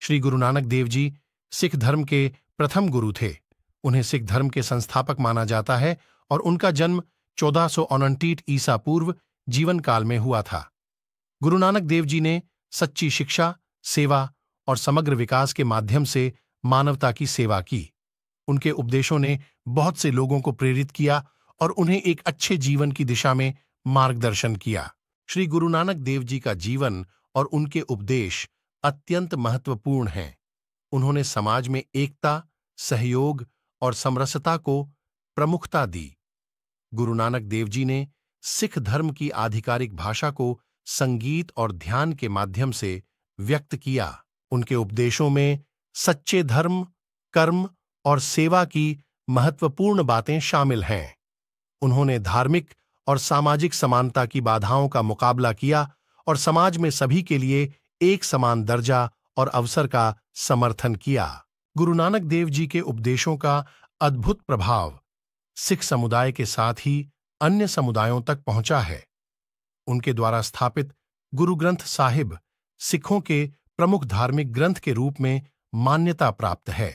श्री गुरु नानक देव जी सिख धर्म के प्रथम गुरु थे। उन्हें सिख धर्म के संस्थापक माना जाता है और उनका जन्म 1429 ईसा पूर्व जीवन काल में हुआ था। गुरु नानक देव जी ने सच्ची शिक्षा, सेवा और समग्र विकास के माध्यम से मानवता की सेवा की। उनके उपदेशों ने बहुत से लोगों को प्रेरित किया और उन्हें एक अच्छे जीवन की दिशा में मार्गदर्शन किया। श्री गुरु नानक देव जी का जीवन और उनके उपदेश अत्यंत महत्वपूर्ण हैं। उन्होंने समाज में एकता, सहयोग और समरसता को प्रमुखता दी। गुरु नानक देव जी ने सिख धर्म की आधिकारिक भाषा को संगीत और ध्यान के माध्यम से व्यक्त किया। उनके उपदेशों में सच्चे धर्म, कर्म और सेवा की महत्वपूर्ण बातें शामिल हैं। उन्होंने धार्मिक और सामाजिक समानता की बाधाओं का मुकाबला किया और समाज में सभी के लिए एक समान दर्जा और अवसर का समर्थन किया। गुरु नानक देव जी के उपदेशों का अद्भुत प्रभाव सिख समुदाय के साथ ही अन्य समुदायों तक पहुंचा है। उनके द्वारा स्थापित गुरु ग्रंथ साहिब सिखों के प्रमुख धार्मिक ग्रंथ के रूप में मान्यता प्राप्त है।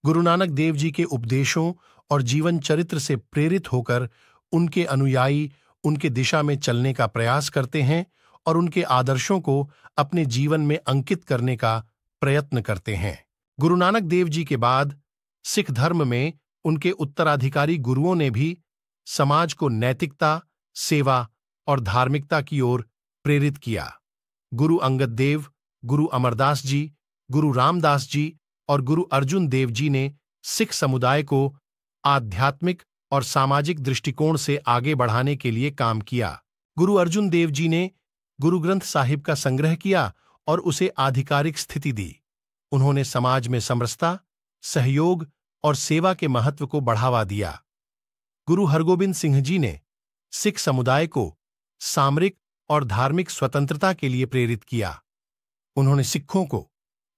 गुरु नानक देव जी के उपदेशों और जीवन चरित्र से प्रेरित होकर उनके अनुयायी उनके दिशा में चलने का प्रयास करते हैं और उनके आदर्शों को अपने जीवन में अंकित करने का प्रयत्न करते हैं। गुरु नानक देव जी के बाद सिख धर्म में उनके उत्तराधिकारी गुरुओं ने भी समाज को नैतिकता, सेवा और धार्मिकता की ओर प्रेरित किया। गुरु अंगद देव, गुरु अमरदास जी, गुरु रामदास जी और गुरु अर्जुन देव जी ने सिख समुदाय को आध्यात्मिक और सामाजिक दृष्टिकोण से आगे बढ़ाने के लिए काम किया। गुरु अर्जुन देव जी ने गुरु ग्रंथ साहिब का संग्रह किया और उसे आधिकारिक स्थिति दी। उन्होंने समाज में समरसता, सहयोग और सेवा के महत्व को बढ़ावा दिया। गुरु हरगोबिंद सिंह जी ने सिख समुदाय को सामरिक और धार्मिक स्वतंत्रता के लिए प्रेरित किया। उन्होंने सिखों को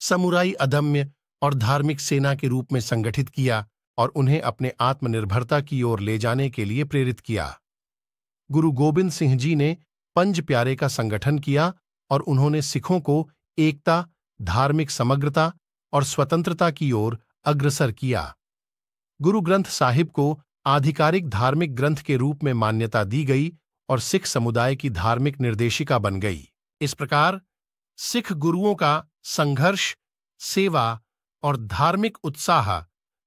समुराई अदम्य और धार्मिक सेना के रूप में संगठित किया और उन्हें अपने आत्मनिर्भरता की ओर ले जाने के लिए प्रेरित किया। गुरु गोबिंद सिंह जी ने पंज प्यारे का संगठन किया और उन्होंने सिखों को एकता, धार्मिक समग्रता और स्वतंत्रता की ओर अग्रसर किया। गुरु ग्रंथ साहिब को आधिकारिक धार्मिक ग्रंथ के रूप में मान्यता दी गई और सिख समुदाय की धार्मिक निर्देशिका बन गई। इस प्रकार सिख गुरुओं का संघर्ष, सेवा और धार्मिक उत्साह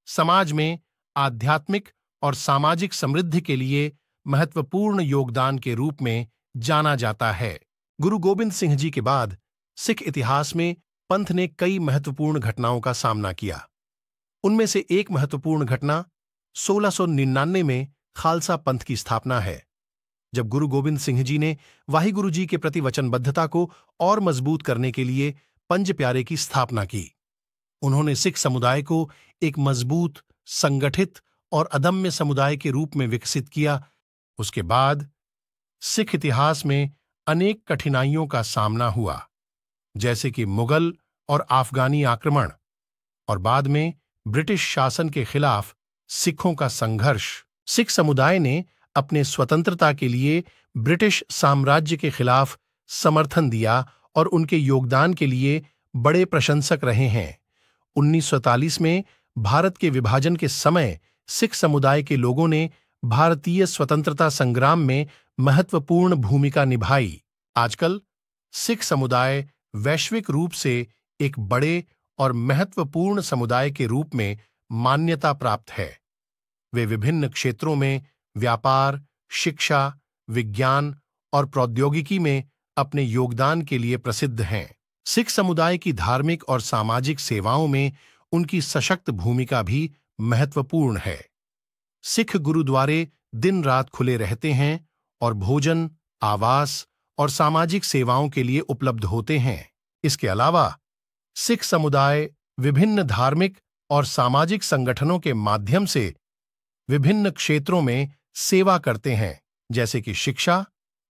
समाज में आध्यात्मिक और सामाजिक समृद्धि के लिए महत्वपूर्ण योगदान के रूप में जाना जाता है। गुरु गोबिंद सिंह जी के बाद सिख इतिहास में पंथ ने कई महत्वपूर्ण घटनाओं का सामना किया। उनमें से एक महत्वपूर्ण घटना 1699 में खालसा पंथ की स्थापना है, जब गुरु गोबिंद सिंह जी ने वाहिगुरु जी के प्रति वचनबद्धता को और मजबूत करने के लिए पंज प्यारे की स्थापना की। उन्होंने सिख समुदाय को एक मजबूत, संगठित और अदम्य समुदाय के रूप में विकसित किया। उसके बाद सिख इतिहास में अनेक कठिनाइयों का सामना हुआ, जैसे कि मुगल और अफगानी आक्रमण और बाद में ब्रिटिश शासन के खिलाफ सिखों का संघर्ष। सिख समुदाय ने अपने स्वतंत्रता के लिए ब्रिटिश साम्राज्य के खिलाफ समर्थन दिया और उनके योगदान के लिए बड़े प्रशंसक रहे हैं। 1947 में भारत के विभाजन के समय सिख समुदाय के लोगों ने भारतीय स्वतंत्रता संग्राम में महत्वपूर्ण भूमिका निभाई। आजकल सिख समुदाय वैश्विक रूप से एक बड़े और महत्वपूर्ण समुदाय के रूप में मान्यता प्राप्त है। वे विभिन्न क्षेत्रों में व्यापार, शिक्षा, विज्ञान और प्रौद्योगिकी में अपने योगदान के लिए प्रसिद्ध हैं। सिख समुदाय की धार्मिक और सामाजिक सेवाओं में उनकी सशक्त भूमिका भी महत्वपूर्ण है। सिख गुरुद्वारे दिन रात खुले रहते हैं और भोजन, आवास और सामाजिक सेवाओं के लिए उपलब्ध होते हैं। इसके अलावा सिख समुदाय विभिन्न धार्मिक और सामाजिक संगठनों के माध्यम से विभिन्न क्षेत्रों में सेवा करते हैं, जैसे कि शिक्षा,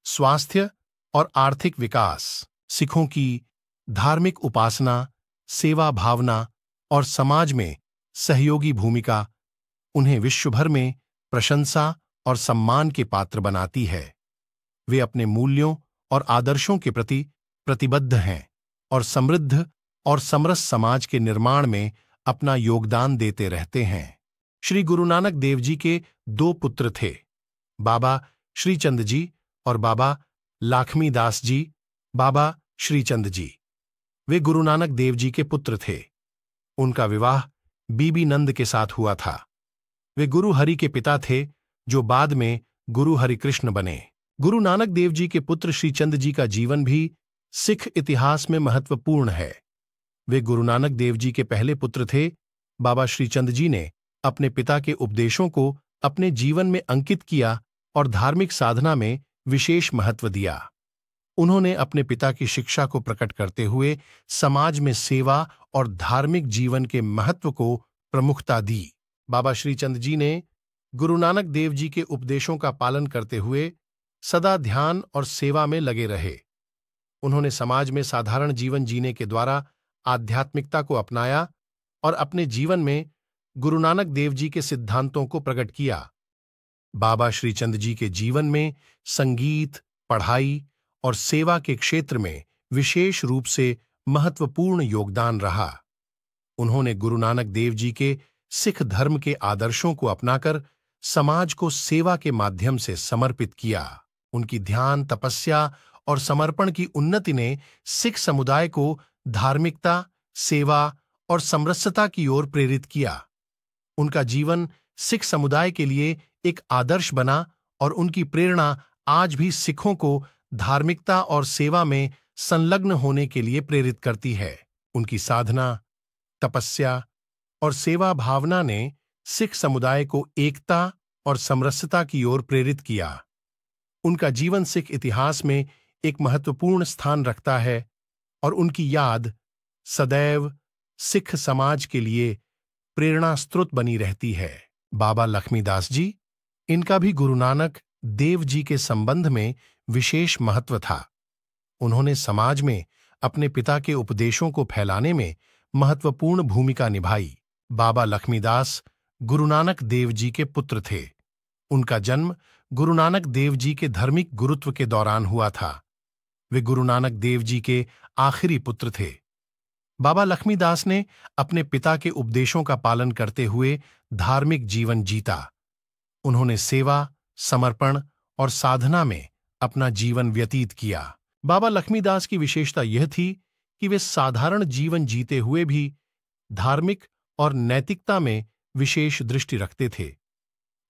स्वास्थ्य और आर्थिक विकास। सिखों की धार्मिक उपासना, सेवा भावना और समाज में सहयोगी भूमिका उन्हें विश्वभर में प्रशंसा और सम्मान के पात्र बनाती है। वे अपने मूल्यों और आदर्शों के प्रति प्रतिबद्ध हैं और समृद्ध और समरस समाज के निर्माण में अपना योगदान देते रहते हैं। श्री गुरु नानक देव जी के 2 पुत्र थे, बाबा श्रीचंद जी और बाबा लक्ष्मीदास जी। बाबा श्रीचंद जी वे गुरु नानक देव जी के पुत्र थे। उनका विवाह बीबी नंद के साथ हुआ था। वे गुरु हरि के पिता थे, जो बाद में गुरु हरिकृष्ण बने। गुरु नानक देव जी के पुत्र श्रीचंद जी का जीवन भी सिख इतिहास में महत्वपूर्ण है। वे गुरु नानक देव जी के पहले पुत्र थे। बाबा श्रीचंद जी ने अपने पिता के उपदेशों को अपने जीवन में अंकित किया और धार्मिक साधना में विशेष महत्व दिया। उन्होंने अपने पिता की शिक्षा को प्रकट करते हुए समाज में सेवा और धार्मिक जीवन के महत्व को प्रमुखता दी। बाबा श्रीचंद जी ने गुरु नानक देव जी के उपदेशों का पालन करते हुए सदा ध्यान और सेवा में लगे रहे। उन्होंने समाज में साधारण जीवन जीने के द्वारा आध्यात्मिकता को अपनाया और अपने जीवन में गुरु नानक देव जी के सिद्धांतों को प्रकट किया। बाबा श्रीचंद जी के जीवन में संगीत, पढ़ाई और सेवा के क्षेत्र में विशेष रूप से महत्वपूर्ण योगदान रहा। उन्होंने गुरु नानक देव जी के सिख धर्म के आदर्शों को अपनाकर समाज को सेवा के माध्यम से समर्पित किया। उनकी ध्यान, तपस्या और समर्पण की उन्नति ने सिख समुदाय को धार्मिकता, सेवा और समरसता की ओर प्रेरित किया। उनका जीवन सिख समुदाय के लिए एक आदर्श बना और उनकी प्रेरणा आज भी सिखों को धार्मिकता और सेवा में संलग्न होने के लिए प्रेरित करती है। उनकी साधना, तपस्या और सेवा भावना ने सिख समुदाय को एकता और समरसता की ओर प्रेरित किया। उनका जीवन सिख इतिहास में एक महत्वपूर्ण स्थान रखता है और उनकी याद सदैव सिख समाज के लिए प्रेरणा स्रोत बनी रहती है। बाबा लक्ष्मीदास जी, इनका भी गुरु नानक देव जी के संबंध में विशेष महत्व था। उन्होंने समाज में अपने पिता के उपदेशों को फैलाने में महत्वपूर्ण भूमिका निभाई। बाबा लक्ष्मीदास गुरु नानक देव जी के पुत्र थे। उनका जन्म गुरु नानक देव जी के धार्मिक गुरुत्व के दौरान हुआ था। वे गुरु नानक देव जी के आखिरी पुत्र थे। बाबा लक्ष्मीदास ने अपने पिता के उपदेशों का पालन करते हुए धार्मिक जीवन जीता। उन्होंने सेवा, समर्पण और साधना में अपना जीवन व्यतीत किया। बाबा लक्ष्मीदास की विशेषता यह थी कि वे साधारण जीवन जीते हुए भी धार्मिक और नैतिकता में विशेष दृष्टि रखते थे।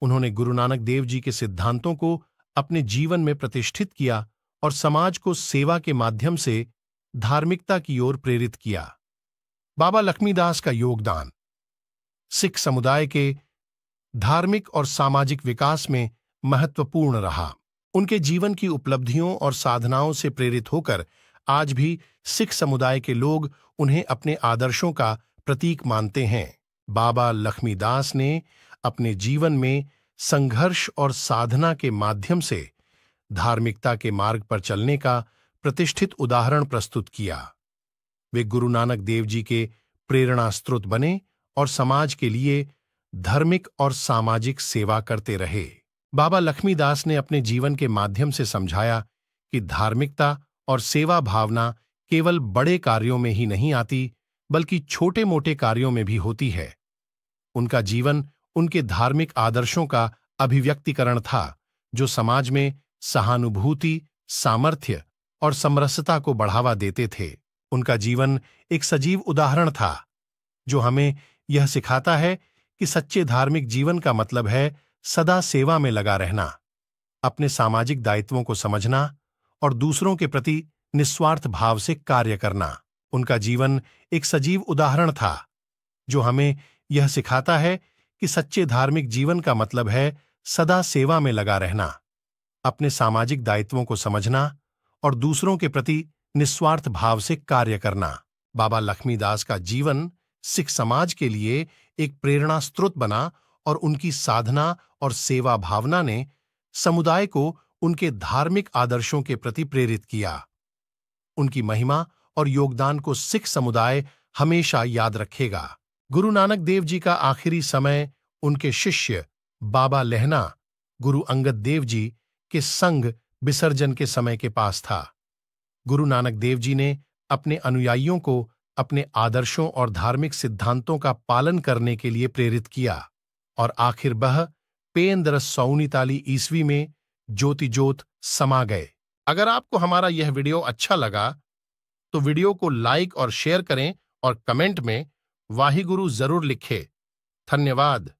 उन्होंने गुरु नानक देव जी के सिद्धांतों को अपने जीवन में प्रतिष्ठित किया और समाज को सेवा के माध्यम से धार्मिकता की ओर प्रेरित किया। बाबा लक्ष्मीदास का योगदान सिख समुदाय के धार्मिक और सामाजिक विकास में महत्वपूर्ण रहा। उनके जीवन की उपलब्धियों और साधनाओं से प्रेरित होकर आज भी सिख समुदाय के लोग उन्हें अपने आदर्शों का प्रतीक मानते हैं। बाबा लक्ष्मीदास ने अपने जीवन में संघर्ष और साधना के माध्यम से धार्मिकता के मार्ग पर चलने का प्रतिष्ठित उदाहरण प्रस्तुत किया। वे गुरु नानक देव जी के प्रेरणा स्रोत बने और समाज के लिए धार्मिक और सामाजिक सेवा करते रहे। बाबा लक्ष्मीदास ने अपने जीवन के माध्यम से समझाया कि धार्मिकता और सेवा भावना केवल बड़े कार्यों में ही नहीं आती, बल्कि छोटे-मोटे कार्यों में भी होती है। उनका जीवन उनके धार्मिक आदर्शों का अभिव्यक्तिकरण था, जो समाज में सहानुभूति, सामर्थ्य और समरसता को बढ़ावा देते थे। उनका जीवन एक सजीव उदाहरण था, जो हमें यह सिखाता है कि सच्चे धार्मिक जीवन का मतलब है सदा सेवा में लगा रहना, अपने सामाजिक दायित्वों को समझना और दूसरों के प्रति निस्वार्थ भाव से कार्य करना। उनका जीवन एक सजीव उदाहरण था, जो हमें यह सिखाता है कि सच्चे धार्मिक जीवन का मतलब है सदा सेवा में लगा रहना, अपने सामाजिक दायित्वों को समझना और दूसरों के प्रति निस्वार्थ भाव से कार्य करना। बाबा लक्ष्मीदास का जीवन सिख समाज के लिए एक प्रेरणा स्रोत बना और उनकी साधना और सेवा भावना ने समुदाय को उनके धार्मिक आदर्शों के प्रति प्रेरित किया। उनकी महिमा और योगदान को सिख समुदाय हमेशा याद रखेगा। गुरु नानक देव जी का आखिरी समय उनके शिष्य बाबा लहना गुरु अंगद देव जी के संग विसर्जन के समय के पास था। गुरु नानक देव जी ने अपने अनुयायियों को अपने आदर्शों और धार्मिक सिद्धांतों का पालन करने के लिए प्रेरित किया और आखिर वह पेंदरस सौनीताली ईस्वी में ज्योति ज्योत समा गए। अगर आपको हमारा यह वीडियो अच्छा लगा तो वीडियो को लाइक और शेयर करें और कमेंट में वाहिगुरु जरूर लिखें। धन्यवाद।